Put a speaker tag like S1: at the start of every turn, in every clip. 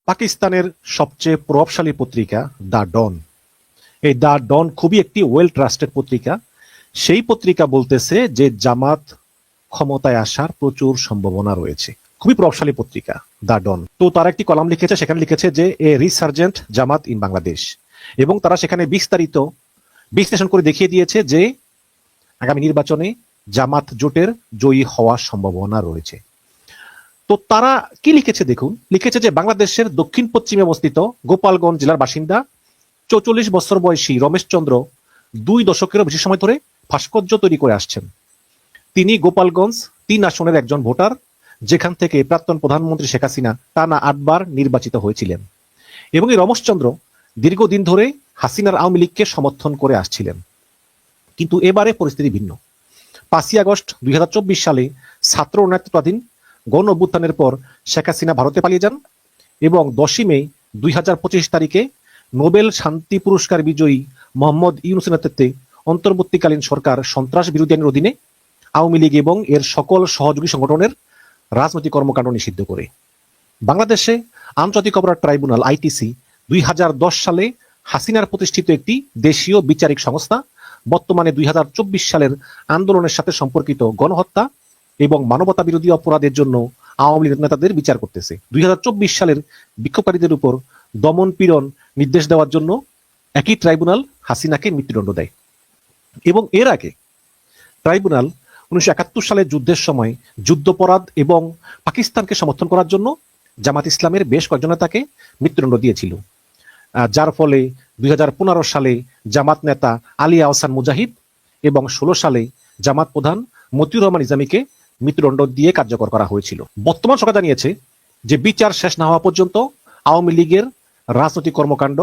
S1: পাকিস্তানের সবচেয়ে প্রভাবশালী পত্রিকা দ্য ডন। এই দ্য ডন খুবই একটি ওয়েল ট্রাস্টেড পত্রিকা। সেই পত্রিকা বলতেছে যে জামাত ক্ষমতায় আসার প্রচুর সম্ভাবনা রয়েছে। খুবই প্রভাবশালী পত্রিকা দ্য ডন। তো তারা একটি কলাম লিখেছে, সেখানে লিখেছে যে এ রিসার্জেন্ট জামাত ইন বাংলাদেশ, এবং তারা সেখানে বিস্তারিত বিশ্লেষণ করে দেখিয়ে দিয়েছে যে আগামী নির্বাচনে জামাত জোটের জয়ী হওয়ার সম্ভাবনা রয়েছে। তো তারা কি লিখেছে দেখুন, লিখেছে যে বাংলাদেশের দক্ষিণ পশ্চিমে অবস্থিত গোপালগঞ্জ জেলার বাসিন্দা 44 বছর বয়সী রমেশ চন্দ্র 2 দশকেরও বেশি সময় ধরে ভাস্কর্য তৈরি করে আসছেন। তিনি গোপালগঞ্জ 3 আসনের একজন ভোটার, যেখান থেকে প্রাক্তন প্রধানমন্ত্রী শেখ হাসিনা টানা 8 বার নির্বাচিত হয়েছিলেন, এবং এই রমেশ চন্দ্র দীর্ঘদিন ধরে হাসিনার আওয়ামী লীগকে সমর্থন করে আসছিলেন। কিন্তু এবারে পরিস্থিতি ভিন্ন। 5ই আগস্ট 2024 সালে ছাত্র নেতৃত্বাধীন গণ অভ্যুত্থানের পর শেখ হাসিনা ভারতে পালিয়ে যান, এবং 10ই মে 2025 তারিখে নোবেল শান্তি পুরস্কার বিজয়ী মোহাম্মদ ইউনূসের নেতৃত্বে অন্তর্বর্তীকালীন সরকার সন্ত্রাস বিরোধী আইনের অধীনে আওয়ামী লীগ এবং এর সকল সহযোগী সংগঠনের রাজনৈতিক কর্মকাণ্ড নিষিদ্ধ করে। বাংলাদেশে আন্তর্জাতিক অপরাধ ট্রাইব্যুনাল আইটিসি 2010 সালে হাসিনার প্রতিষ্ঠিত একটি দেশীয় বিচারিক সংস্থা বর্তমানে 2024 সালের আন্দোলনের সাথে সম্পর্কিত গণহত্যা এবং মানবতা বিরোধী অপরাধের জন্য আওয়ামী লীগ নেতাদের বিচার করতেছে। 2024 সালের বিক্ষোভকারীদের উপর দমন পীড়ন নির্দেশ দেওয়ার জন্য একই ট্রাইব্যুনাল হাসিনাকে মৃত্যুদণ্ড দেয়। এবং এর আগে ট্রাইব্যুনাল 1971 সালের যুদ্ধের সময় যুদ্ধাপরাধ এবং পাকিস্তানকে সমর্থন করার জন্য জামাত ইসলামের বেশ কয়েকজন নেতাকে মৃত্যুদণ্ড দিয়েছিল, যার ফলে 2015 সালে জামাত নেতা আলী আহসান মুজাহিদ এবং 16 সালে জামাত প্রধান মতিউর রহমান ইসলামীকে মৃত্যুদণ্ড দিয়ে কার্যকর করা হয়েছিল। বর্তমান সরকার জানিয়েছে যে বিচার শেষ না হওয়া পর্যন্ত আওয়ামী লীগের রাজনৈতিক কর্মকাণ্ড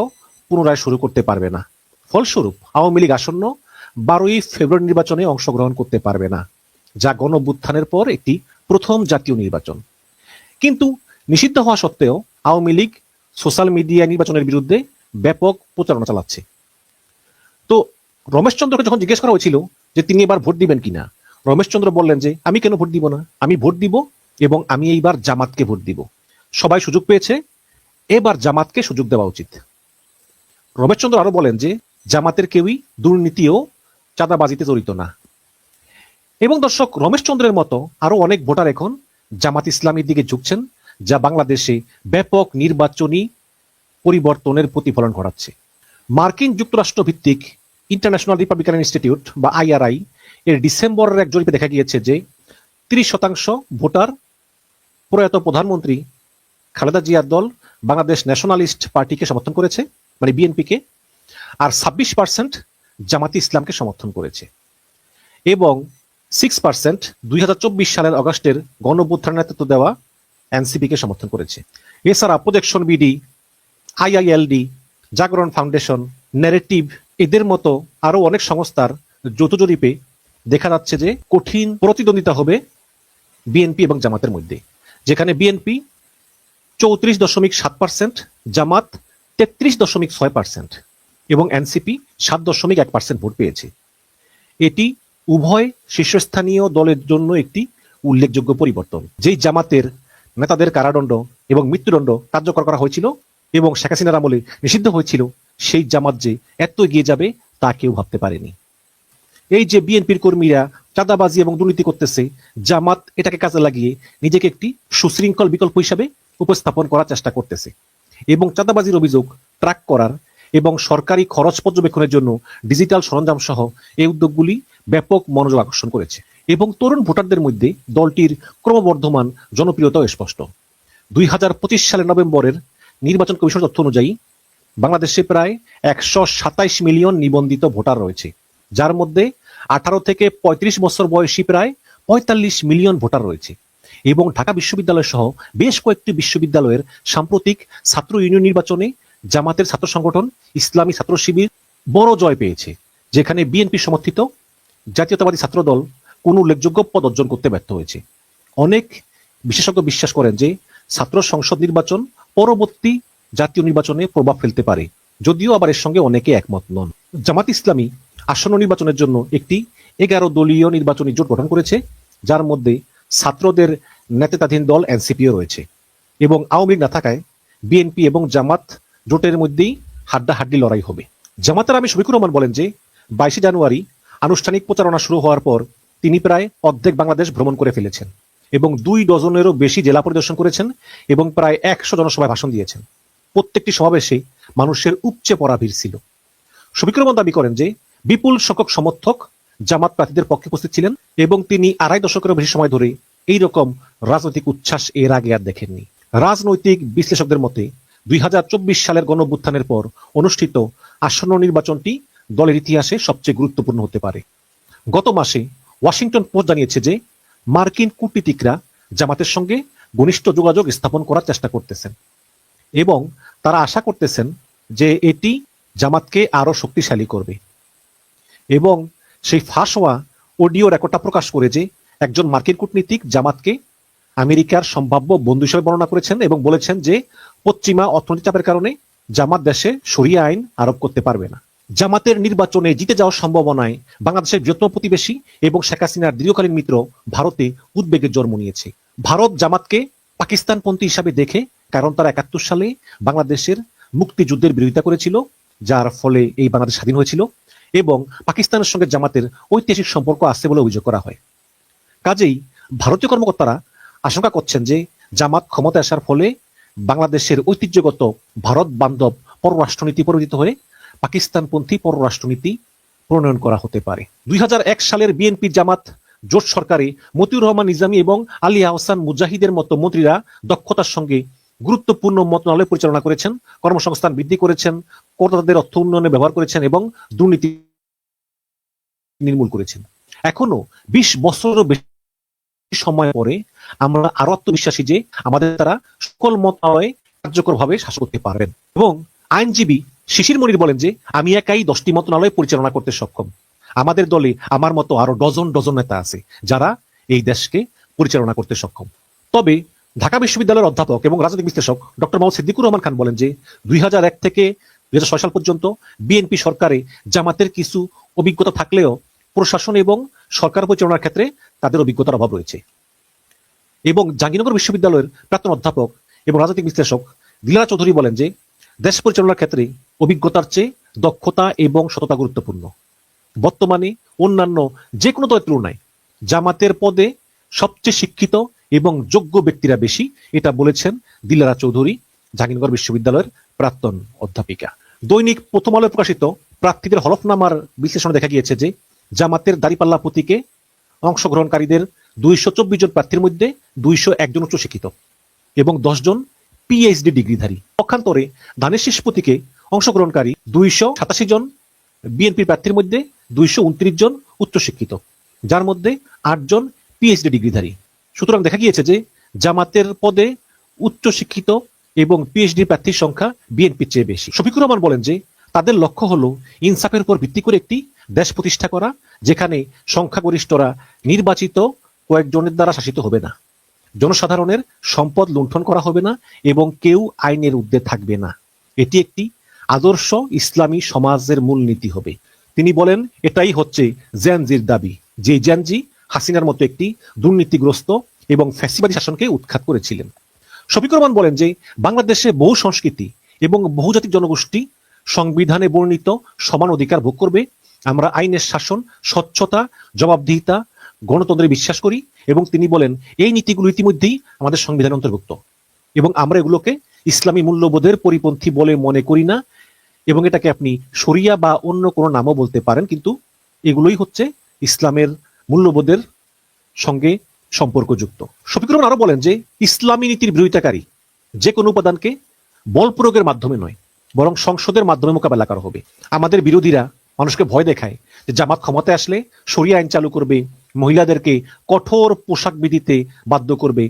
S1: পুনরায় শুরু করতে পারবে না। ফলস্বরূপ আওয়ামী লীগ আসন্ন 12ই ফেব্রুয়ারি নির্বাচনে অংশগ্রহণ করতে পারবে না, যা গণ অভ্যুত্থানের পর একটি প্রথম জাতীয় নির্বাচন। কিন্তু নিষিদ্ধ হওয়া সত্ত্বেও আওয়ামী লীগ সোশ্যাল মিডিয়া নির্বাচনের বিরুদ্ধে ব্যাপক প্রচারণা চালাচ্ছে। তো রমেশ চন্দ্রকে যখন জিজ্ঞেস করা হয়েছিল যে তিনি এবার ভোট দিবেন কিনা, রমেশ চন্দ্র বললেন যে আমি কেন ভোট দিব না, আমি ভোট দিব এবং আমি এইবার জামাতকে ভোট দিব। সবাই সুযোগ পেয়েছে, এবার জামাতকে সুযোগ দেওয়া উচিত। রমেশ চন্দ্র আরো বলেন যে জামাতের কেউই দুর্নীতি ও চাঁদাবাজিতে জড়িত না। এবং দর্শক, রমেশ চন্দ্রের মতো আরো অনেক ভোটার এখন জামাত ইসলামীর দিকে ঝুঁকছেন, যা বাংলাদেশে ব্যাপক নির্বাচনী পরিবর্তনের প্রতিফলন ঘটাচ্ছে। মার্কিন যুক্তরাষ্ট্র ভিত্তিক ইন্টারন্যাশনাল রিপাবলিকান ইনস্টিটিউট বা IRI এর ডিসেম্বরের এক জরিপে দেখা গিয়েছে যে 30% ভোটার প্রয়াত প্রধানমন্ত্রী খালেদা জিয়ার দল বাংলাদেশ ন্যাশনালিস্ট পার্টিকে সমর্থন করেছে, মানে বিএনপিকে, আর 26% জামাতি ইসলামকে সমর্থন করেছে, এবং 6% 2024 সালের অগাস্টের গণ অভ্যুত্থানের নেতৃত্ব দেওয়া এনসিপিকে সমর্থন করেছে। এছাড়া প্রজেকশন বিডি, IILD, জাগরণ ফাউন্ডেশন, ন্যারেটিভ, এদের মতো আরো অনেক সংস্থার যৌথ জরিপে দেখা যাচ্ছে যে কঠিন প্রতিদ্বন্দ্বিতা হবে বিএনপি এবং জামাতের মধ্যে, যেখানে বিএনপি 34.7%, জামাত 33.6% এবং এনসিপি 7.1% ভোট পেয়েছে। এটি উভয় শীর্ষস্থানীয় দলের জন্য একটি উল্লেখযোগ্য পরিবর্তন। যেই জামাতের নেতাদের কারাদণ্ড এবং মৃত্যুদণ্ড কার্যকর করা হয়েছিল এবং শেখ হাসিনার আমলে নিষিদ্ধ হয়েছিল, সেই জামাত যে এত এগিয়ে যাবে তা কেউ ভাবতে পারেনি। এই যে বিএনপির কর্মীরা চাঁদাবাজি এবং দুর্নীতি করতেছে, জামাত এটাকে কাজে লাগিয়ে নিজেকে একটি সুশৃঙ্খল বিকল্প হিসাবে উপস্থাপন করার চেষ্টা করতেছে, এবং চাঁদাবাজির অভিযোগ ট্র্যাক করার এবং সরকারি খরচ পর্যবেক্ষণের জন্য ডিজিটাল সরঞ্জাম সহ এই উদ্যোগগুলি ব্যাপক মনোযোগ আকর্ষণ করেছে। এবং তরুণ ভোটারদের মধ্যে দলটির ক্রমবর্ধমান জনপ্রিয়তাও স্পষ্ট। 2025 সালের নভেম্বরের নির্বাচন কমিশনের তথ্য অনুযায়ী বাংলাদেশে প্রায় 127 মিলিয়ন নিবন্ধিত ভোটার রয়েছে, যার মধ্যে 18 থেকে 35 বছর বয়সী প্রায় 45 মিলিয়ন ভোটার রয়েছে। এবং ঢাকা বিশ্ববিদ্যালয় সহ বেশ কয়েকটি বিশ্ববিদ্যালয়ের সাম্প্রতিক ছাত্র ইউনিয়ন নির্বাচনে জামাতের ছাত্র সংগঠন ইসলামী ছাত্র শিবির বড় জয় পেয়েছে, যেখানে বিএনপি সমর্থিত জাতীয়তাবাদী ছাত্র দল কোনো উল্লেখযোগ্য পদ অর্জন করতে ব্যর্থ হয়েছে। অনেক বিশেষজ্ঞ বিশ্বাস করেন যে ছাত্র সংসদ নির্বাচন পরবর্তী জাতীয় নির্বাচনে প্রভাব ফেলতে পারে, যদিও আবার এর সঙ্গে অনেকে একমত নন। জামাত ইসলামী আসন্ন নির্বাচনের জন্য একটি 11 দলীয় নির্বাচনী জোট গঠন করেছে, যার মধ্যে ছাত্রদের নেতৃত্বাধীন দল এনসিপিও রয়েছে, এবং আওয়ামী লীগ না থাকায় বিএনপি এবং জামাত জোটের মধ্যেই হাড্ডাহাড্ডি লড়াই হবে। জামাতের আমির শফিকুর রহমান বলেন যে 22 জানুয়ারি আনুষ্ঠানিক প্রচারণা শুরু হওয়ার পর তিনি প্রায় অর্ধেক বাংলাদেশ ভ্রমণ করে ফেলেছেন এবং 2 ডজনেরও বেশি জেলা পরিদর্শন করেছেন এবং প্রায় 100 জনসভায় ভাষণ দিয়েছেন। প্রত্যেকটি সমাবেশে মানুষের উপচে পড়া ভিড় ছিল। শফিকুর রহমান দাবি করেন যে বিপুল সংখ্যক সমর্থক জামাত প্রার্থীদের পক্ষে উপস্থিত ছিলেন এবং তিনি 2.5 দশকেরও বেশি সময় ধরে এইরকম রাজনৈতিক উচ্ছ্বাস এর আগে আর দেখেননি। রাজনৈতিক বিশ্লেষকদের মতে 2024 সালের গণঅভ্যুত্থানের পর অনুষ্ঠিত আসন্ন নির্বাচনটি দলের ইতিহাসে সবচেয়ে গুরুত্বপূর্ণ হতে পারে। গত মাসে ওয়াশিংটন পোস্ট জানিয়েছে যে মার্কিন কূটনীতিকরা জামাতের সঙ্গে ঘনিষ্ঠ যোগাযোগ স্থাপন করার চেষ্টা করতেছেন এবং তারা আশা করতেছেন যে এটি জামাতকে আরো শক্তিশালী করবে। এবং সেই ফাঁস হওয়া অডিও রেকর্ডটা প্রকাশ করে যে একজন মার্কিন কূটনীতিক জামাতকে আমেরিকার সম্ভাব্য বন্ধু হিসেবে বর্ণনা করেছেন এবং বলেছেন যে পশ্চিমা অর্থনৈতিক চাপের কারণে জামাত দেশে শরিয়া আইন আরোপ করতে পারবে না। জামাতের নির্বাচনে জিতে যাওয়ার সম্ভাবনায় বাংলাদেশের বৃহত্তম প্রতিবেশী এবং শেখ হাসিনার দীর্ঘকালীন মিত্র ভারতে উদ্বেগের জন্ম নিয়েছে। ভারত জামাতকে পাকিস্তানপন্থী হিসাবে দেখে, কারণ তারা 71 সালে বাংলাদেশের মুক্তিযুদ্ধের বিরোধিতা করেছিল, যার ফলে এই বাংলাদেশ স্বাধীন হয়েছিল, এবং পাকিস্তানের সঙ্গে জামাতের ঐতিহাসিক সম্পর্ক আছে বলে অভিযোগ করা হয়। কাজেই ভারতীয় কর্মকর্তারা আশঙ্কা করছেন যে জামাত ক্ষমতায় আসার ফলে বাংলাদেশের ঐতিহ্যগত ভারত বান্ধব পররাষ্ট্রনীতি পরিবর্তিত হয়ে পাকিস্তানপন্থী পররাষ্ট্রনীতি প্রণয়ন করা হতে পারে। 2001 সালের বিএনপি জামাত জোট সরকারে মতিউর রহমান নিজামী এবং আলী আহসান মুজাহিদের মতো মন্ত্রীরা দক্ষতার সঙ্গে গুরুত্বপূর্ণ মন্ত্রণালয় পরিচালনা করেছেন, কর্মসংস্থান বৃদ্ধি করেছেন, করদাতাদের অর্থ উন্নয়নে ব্যবহার করেছেন এবং দুর্নীতি নির্মূল করেছেন। এখনো 20 বছরেরও বেশি সময় পরে আমরা আরো আত্মবিশ্বাসী যে আমাদের তারা সকল মন্ত্রণালয়ে কার্যকরভাবে শাসন করতে পারবেন। এবং আইনজীবী শিশির মনির বলেন যে আমি একাই 10টি মন্ত্রণালয় পরিচালনা করতে সক্ষম। আমাদের দলে আমার মতো আরো ডজন ডজন নেতা আছে যারা এই দেশকে পরিচালনা করতে সক্ষম। তবে ঢাকা বিশ্ববিদ্যালয়ের অধ্যাপক এবং রাজনৈতিক বিশ্লেষক ডক্টর মোহাম্মদ সিদ্দিকুর রহমান খান বলেন যে 2001 থেকে 2006 সাল পর্যন্ত বিএনপি সরকারে জামাতের কিছু অভিজ্ঞতা থাকলেও প্রশাসন এবং সরকার পরিচালনার ক্ষেত্রে তাদের অভিজ্ঞতার অভাব রয়েছে। এবং জাহাঙ্গীরনগর বিশ্ববিদ্যালয়ের প্রাক্তন অধ্যাপক এবং রাজনৈতিক বিশ্লেষক দিলারা চৌধুরী বলেন যে দেশ পরিচালনার ক্ষেত্রে অভিজ্ঞতার চেয়ে দক্ষতা এবং সততা গুরুত্বপূর্ণ। বর্তমানে অন্যান্য যে কোনো দলের তুলনায় জামাতের পদে সবচেয়ে শিক্ষিত এবং যোগ্য ব্যক্তিরা বেশি, এটা বলেছেন দিলারা চৌধুরী, জাহাঙ্গীরনগর বিশ্ববিদ্যালয়ের প্রাক্তন অধ্যাপিকা। দৈনিক প্রথম আলোয় প্রকাশিত প্রার্থীদের হলফনামার বিশ্লেষণে দেখা গিয়েছে যে জামাতের দাঁড়িপাল্লা প্রতীকে অংশগ্রহণকারীদের 224 জন প্রার্থীর মধ্যে 201 জন উচ্চশিক্ষিত এবং 10 জন পিএইচডি ডিগ্রিধারী। পক্ষান্তরে ধানের শীষ প্রতীকে অংশগ্রহণকারী 287 জন বিএনপি প্রার্থীর মধ্যে 229 জন উচ্চশিক্ষিত, যার মধ্যে 8 জন পিএইচডি ডিগ্রিধারী। সুতরাং দেখা গিয়েছে যে জামাতের পদে উচ্চশিক্ষিত এবং পিএইচডি প্রার্থীর সংখ্যা বিএনপির চেয়ে বেশি। শফিকুর রহমান বলেন যে তাদের লক্ষ্য হলো ইনসাফের উপর ভিত্তি করে একটি দেশ প্রতিষ্ঠা করা, যেখানে সংখ্যাগরিষ্ঠরা নির্বাচিত কয়েকজনের দ্বারা শাসিত হবে না, জনসাধারণের সম্পদ লুণ্ঠন করা হবে না এবং কেউ আইনের ঊর্ধ্বে থাকবে না। এটি একটি আদর্শ ইসলামী সমাজের মূলনীতি হবে। তিনি বলেন এটাই হচ্ছে জেনজির দাবি, যে জেনজি হাসিনার মতো একটি দুর্নীতিগ্রস্ত এবং ফ্যাসিবাদী শাসনকে উৎখাত করেছিলেন। শফিকুর রহমান বলেন যে বাংলাদেশে বহু সংস্কৃতি এবং বহুজাতিক জনগোষ্ঠী সংবিধানে বর্ণিত সমান অধিকার ভোগ করবে। আমরা আইনের শাসন, স্বচ্ছতা, জবাবদিহিতা, গণতন্ত্রে বিশ্বাস করি এবং তিনি বলেন এই নীতিগুলো ইতিমধ্যেই আমাদের সংবিধানে অন্তর্ভুক্ত এবং আমরা এগুলোকে ইসলামী মূল্যবোধের পরিপন্থী বলে মনে করি না এবং এটাকে আপনি শরিয়া বা অন্য কোনো নামও বলতে পারেন, কিন্তু এগুলোই হচ্ছে ইসলামের মূল্যবোধের সঙ্গে সম্পর্কযুক্ত। শফিকুর রহমান আরো বলেন যে ইসলামী নীতির বিরোধিতাকারী যে কোনো উপাদানকে বল প্রয়োগের মাধ্যমে নয়, বরং সংসদের মাধ্যমে মোকাবেলা করা হবে। আমাদের বিরোধীরা মানুষকে ভয় দেখায় যে জামাত ক্ষমতায় আসলে শরিয়া আইন চালু করবে, মহিলাদেরকে কঠোর পোশাক বিধিতে বাধ্য করবে,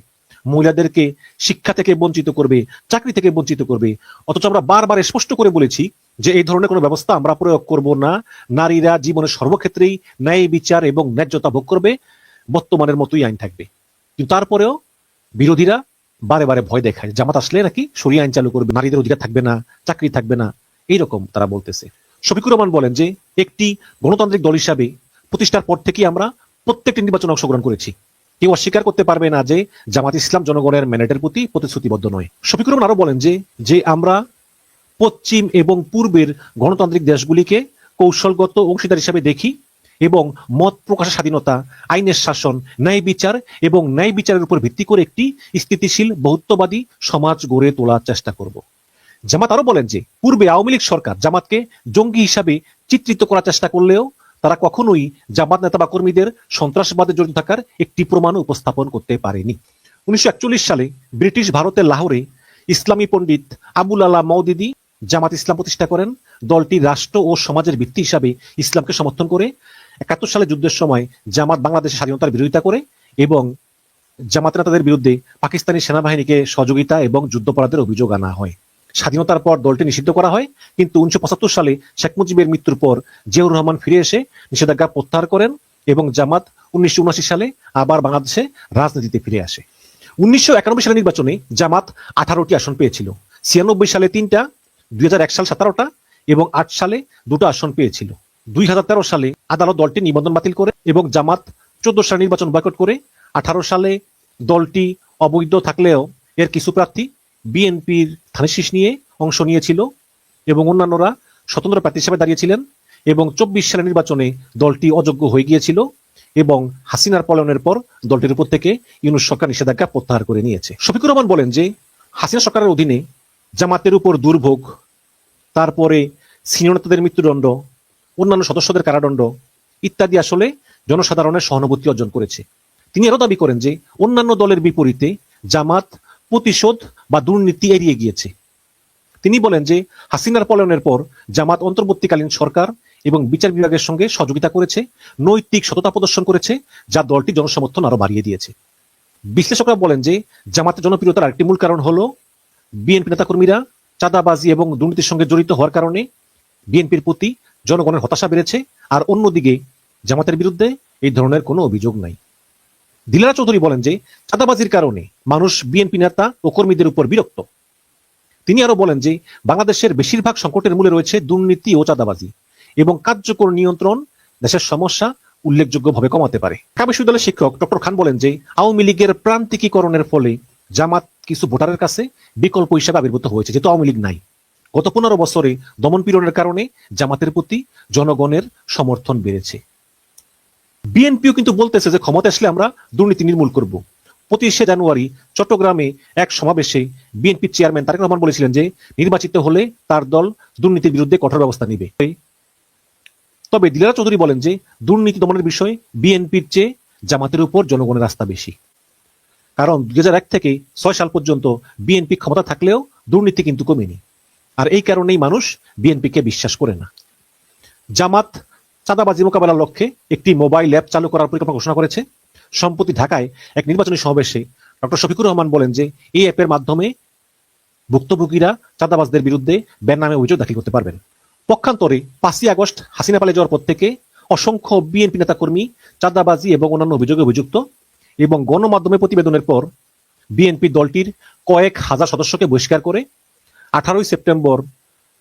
S1: মহিলাদেরকে শিক্ষা থেকে বঞ্চিত করবে, চাকরি থেকে বঞ্চিত করবে। অথচ আমরা বারবার স্পষ্ট করে বলেছি যে এই ধরনের কোনো ব্যবস্থা আমরা প্রয়োগ করব না। নারীরা জীবনের সর্বক্ষেত্রেই ন্যায় বিচার এবং ন্যায্যতা ভোগ করবে, বর্তমানের মতোই আইন থাকবে। কিন্তু তারপরেও বিরোধীরা বারে বারে ভয় দেখায় জামাত আসলে নাকি শরিয়া আইন চালু করবে, নারীদের অধিকার থাকবে না, চাকরি থাকবে না, এইরকম তারা বলতেছে। শফিকুর রহমান বলেন যে একটি গণতান্ত্রিক দল হিসাবে প্রতিষ্ঠার পর থেকেই আমরা প্রত্যেকটি নির্বাচনে অংশগ্রহণ করেছি, কেউ অস্বীকার করতে পারবে না যে জামাত ইসলাম জনগণের ম্যান্ডেটের প্রতি প্রতিশ্রুতিবদ্ধ নয়। শফিকুর রহমান আরো বলেন যে আমরা পশ্চিম এবং পূর্বের গণতান্ত্রিক দেশগুলিকে কৌশলগত অংশীদার হিসাবে দেখি এবং মত প্রকাশের স্বাধীনতা, আইনের শাসন, ন্যায় বিচার এবং ন্যায় বিচারের উপর ভিত্তি করে একটি স্থিতিশীল বহুত্ববাদী সমাজ গড়ে তোলার চেষ্টা করব। জামাত আরো বলেন যে পূর্বে আওয়ামী লীগ সরকার জামাতকে জঙ্গি হিসাবে চিত্রিত করার চেষ্টা করলেও তারা কখনোই জামাত নেতা বা কর্মীদের সন্ত্রাসবাদে জড়িত থাকার একটি প্রমাণ উপস্থাপন করতে পারেনি। 1941 সালে ব্রিটিশ ভারতের লাহোরে ইসলামী পণ্ডিত আবুল আলা মওদুদি জামাত ইসলাম প্রতিষ্ঠা করেন। দলটি রাষ্ট্র ও সমাজের ভিত্তি হিসাবে ইসলামকে সমর্থন করে। 71 সালে যুদ্ধের সময় জামাত বাংলাদেশের স্বাধীনতার বিরোধিতা করে এবং জামাত নেতাদের বিরুদ্ধে পাকিস্তানি সেনাবাহিনীকে সহযোগিতা এবং যুদ্ধাপরাধের অভিযোগ আনা হয়। স্বাধীনতার পর দলটি নিষিদ্ধ করা হয়, কিন্তু 1975 সালে শেখ মুজিবের মৃত্যুর পর জিয়াউর রহমান ফিরে এসে নিষেধাজ্ঞা প্রত্যাহার করেন এবং জামাত 1979 সালে আবার বাংলাদেশে রাজনীতিতে ফিরে আসে। 1991 সালের নির্বাচনে জামাত 18টি আসন পেয়েছিল। 96 সালে 3টা, 2001 সালে 17টা এবং 8 সালে 2টা আসন পেয়েছিল। 2013 সালে আদালত দলটি নিবন্ধন বাতিল করে এবং জামাত 14 সালে নির্বাচন বয়কট করে। 18 সালে দলটি অবৈধ থাকলেও এর কিছু প্রার্থী বিএনপির ধানের শীষ নিয়ে অংশ নিয়েছিল এবং অন্যান্যরা স্বতন্ত্র প্রার্থী হিসেবে দাঁড়িয়েছিলেন এবং 24 সালের নির্বাচনে দলটি অযোগ্য হয়ে গিয়েছিল এবং হাসিনার পলায়নের পর দলটির উপর থেকে ইউনূস সরকার নিষেধাজ্ঞা প্রত্যাহার করে নিয়েছে। শফিকুর রহমান বলেন যে হাসিনা সরকারের অধীনে জামাতের উপর দুর্ভোগ, তারপরে সিনিয়র নেতাদের মৃত্যুদণ্ড, অন্যান্য সদস্যদের কারাদণ্ড ইত্যাদি আসলে জনসাধারণের সহানুভূতি অর্জন করেছে। তিনি আরো দাবি করেন যে অন্যান্য দলের বিপরীতে জামাত প্রতিশোধ বা দুর্নীতি এড়িয়ে গিয়েছে। তিনি বলেন যে হাসিনার পলায়নের পর জামাত অন্তর্বর্তীকালীন সরকার এবং বিচার বিভাগের সঙ্গে সহযোগিতা করেছে, নৈতিক সততা প্রদর্শন করেছে, যা দলটি জনসমর্থন আরো বাড়িয়ে দিয়েছে। বিশ্লেষকরা বলেন যে জামাতের জনপ্রিয়তার আরেকটি মূল কারণ হলো বিএনপি নেতাকর্মীরা চাঁদাবাজি এবং দুর্নীতির সঙ্গে জড়িত হওয়ার কারণে বিএনপির প্রতি জনগণের হতাশা বেড়েছে, আর অন্যদিকে জামাতের বিরুদ্ধে এই ধরনের কোনো অভিযোগ নাই। দিলারা চৌধুরী বলেন যে চাঁদাবাজির কারণে মানুষ বিএনপি নেতা ও কর্মীদের উপর বিরক্ত। তিনি আরো বলেন যে বাংলাদেশের বেশিরভাগ সংকটের মূলে রয়েছে দুর্নীতি ও চাঁদাবাজি এবং কার্যকর নিয়ন্ত্রণ দেশের সমস্যা উল্লেখযোগ্যভাবে কমাতে পারে। ঢাকা বিশ্ববিদ্যালয়ের শিক্ষক ডক্টর খান বলেন যে আওয়ামী লীগের প্রান্তিকীকরণের ফলে জামাত কিছু ভোটারের কাছে বিকল্প হিসাবে আবির্ভূত হয়েছে, যেহেতু আওয়ামী লীগ নাই। গত 15 বছরে দমনপীড়নের কারণে জামাতের প্রতি জনগণের সমর্থন বেড়েছে। বিএনপিও কিন্তু বলতেছে যে ক্ষমতা আসলে আমরা দুর্নীতি নির্মূল করব। 25শে জানুয়ারি চট্টগ্রামে এক সমাবেশে বিএনপি চেয়ারম্যান তারেক রহমান বলেছিলেন যে নির্বাচিত হলে তার দল দুর্নীতির বিরুদ্ধে কঠোর ব্যবস্থা নেবে। তবে দিলারা চৌধুরী বলেন যে দুর্নীতি দমনের বিষয়ে বিএনপির চেয়ে জামাতের উপর জনগণের আস্থা বেশি, কারণ 2001 থেকে 6 সাল পর্যন্ত বিএনপি ক্ষমতা থাকলেও দুর্নীতি কিন্তু কমেনি, আর এই কারণেই মানুষ বিএনপিকে বিশ্বাস করে না। জামাত চাঁদাবাজি মোকাবেলার লক্ষ্যে একটি মোবাইল অ্যাপ চালু করার পরিকল্পনা ঘোষণা করেছে। সম্প্রতি ঢাকায় এক নির্বাচনী সমাবেশে ডক্টর শফিকুর রহমান বলেন যে এই অ্যাপের মাধ্যমে ভুক্তভোগীরা চাঁদাবাজদের বিরুদ্ধে ব্যান নামে অভিযোগ দাখিল করতে পারবেন। পক্ষান্তরে 5ই আগস্ট হাসিনা পালিয়ে যাওয়ার পর থেকে অসংখ্য বিএনপি নেতাকর্মী চাঁদাবাজি এবং অন্যান্য অভিযোগে অভিযুক্ত এবং গণমাধ্যমে প্রতিবেদনের পর বিএনপি দলটির কয়েক হাজার সদস্যকে বহিষ্কার করে। 18ই সেপ্টেম্বর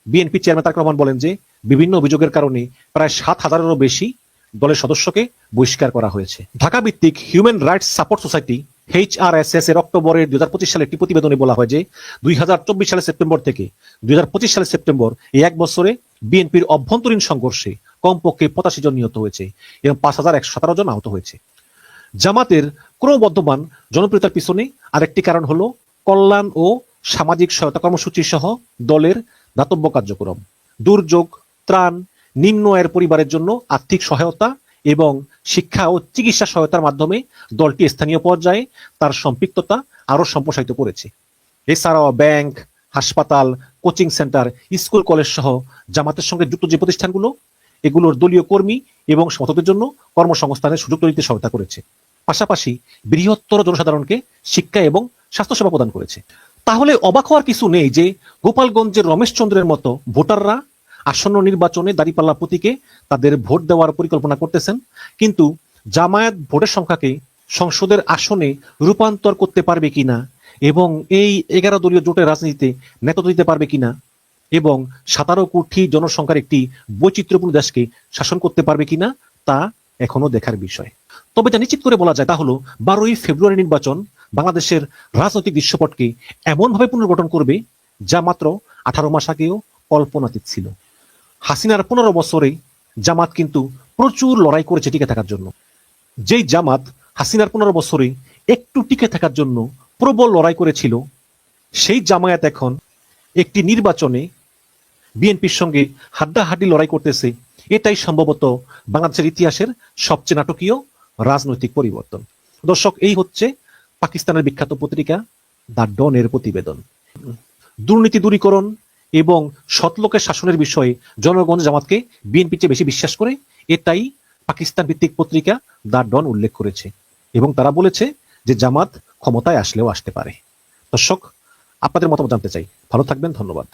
S1: বিএনপি চেয়ারম্যান তারেক রহমান বলেন যে বিভিন্ন অভিযোগের কারণে প্রায় 7,000-এরও বেশি দলের সদস্যকে বহিষ্কার করা হয়েছে। ঢাকা ভিত্তিক human rights support society HRSS এর অক্টোবরের 2025 সালে একটি প্রতিবেদনে বলা হয় যে 2024 সালের সেপ্টেম্বর থেকে 2025 সালের সেপ্টেম্বর এই এক বছরে বিএনপির অভ্যন্তরীণ সংঘর্ষে কমপক্ষে 85 জন নিহত হয়েছে এবং 5,117 জন আহত হয়েছে। জামাতের ক্রমবর্ধমান জনপ্রিয়তার পিছনে আরেকটি কারণ হলো কল্যাণ ও সামাজিক সহায়তা কর্মসূচি সহ দলের দাতব্য কার্যক্রম, দুর্যোগ ত্রাণ, নিম্ন আয়ের পরিবারের জন্য আর্থিক সহায়তা এবং শিক্ষা ও চিকিৎসা সহায়তার মাধ্যমে দলটি স্থানীয় পর্যায়ে তার সম্পৃক্ততা আরো সম্প্রসারিত করেছে। এছাড়াও ব্যাংক, হাসপাতাল, কোচিং সেন্টার, স্কুল, কলেজ সহ জামাতের সঙ্গে যুক্ত যে প্রতিষ্ঠানগুলো এগুলোর দলীয় কর্মী এবং সমর্থকদের জন্য কর্মসংস্থানের সুযোগ তৈরিতে সহায়তা করেছে। পাশাপাশি বৃহত্তর জনসাধারণকে শিক্ষা এবং স্বাস্থ্যসেবা প্রদান করেছে। তাহলে অবাক হওয়ার কিছু নেই যে গোপালগঞ্জের রমেশ চন্দ্রের মতো ভোটাররা আসন্ন নির্বাচনে দাঁড়িপাল্লা প্রতীকে তাদের ভোট দেওয়ার পরিকল্পনা করতেছেন, কিন্তু জামায়াত ভোটের সংখ্যাকে সংসদের আসনে রূপান্তর করতে পারবে কিনা এবং এই 11 দলীয় জোটের রাজনীতিতে নেতৃত্ব দিতে পারবে কিনা এবং 17 কোটি জনসংখ্যার একটি বৈচিত্র্যপূর্ণ দেশকে শাসন করতে পারবে কিনা তা এখনো দেখার বিষয়। তবে যা নিশ্চিত করে বলা যায় তা হলো 12ই ফেব্রুয়ারি নির্বাচন বাংলাদেশের রাজনৈতিক দৃশ্যপটকে এমনভাবে পুনর্গঠন করবে যা মাত্র 18 মাস আগেও কল্পনাতীত ছিল। হাসিনার 15 বছরে জামাত কিন্তু প্রচুর লড়াই করেছে টিকে থাকার জন্য। যেই জামাত হাসিনার 15 বছরে একটু টিকে থাকার জন্য প্রবল লড়াই করেছিল, সেই জামায়াত এখন একটি নির্বাচনে বিএনপির সঙ্গে হাড্ডাহাড্ডি লড়াই করতেছে। এটাই সম্ভবত বাংলাদেশের ইতিহাসের সবচেয়ে নাটকীয় রাজনৈতিক পরিবর্তন। দর্শক, এই হচ্ছে পাকিস্তানের বিখ্যাত পত্রিকা দ্য ডনের প্রতিবেদন। দুর্নীতি দূরীকরণ এবং সৎলোকের শাসনের বিষয়ে জনগণ জামাতকে বিএনপির চেয়ে বেশি বিশ্বাস করে, এটাই পাকিস্তান ভিত্তিক পত্রিকা দ্য ডন উল্লেখ করেছে। এবং তারা বলেছে যে জামাত ক্ষমতায় আসলেও আসতে পারে। দর্শক, আপনাদের মতামত জানতে চাই। ভালো থাকবেন, ধন্যবাদ।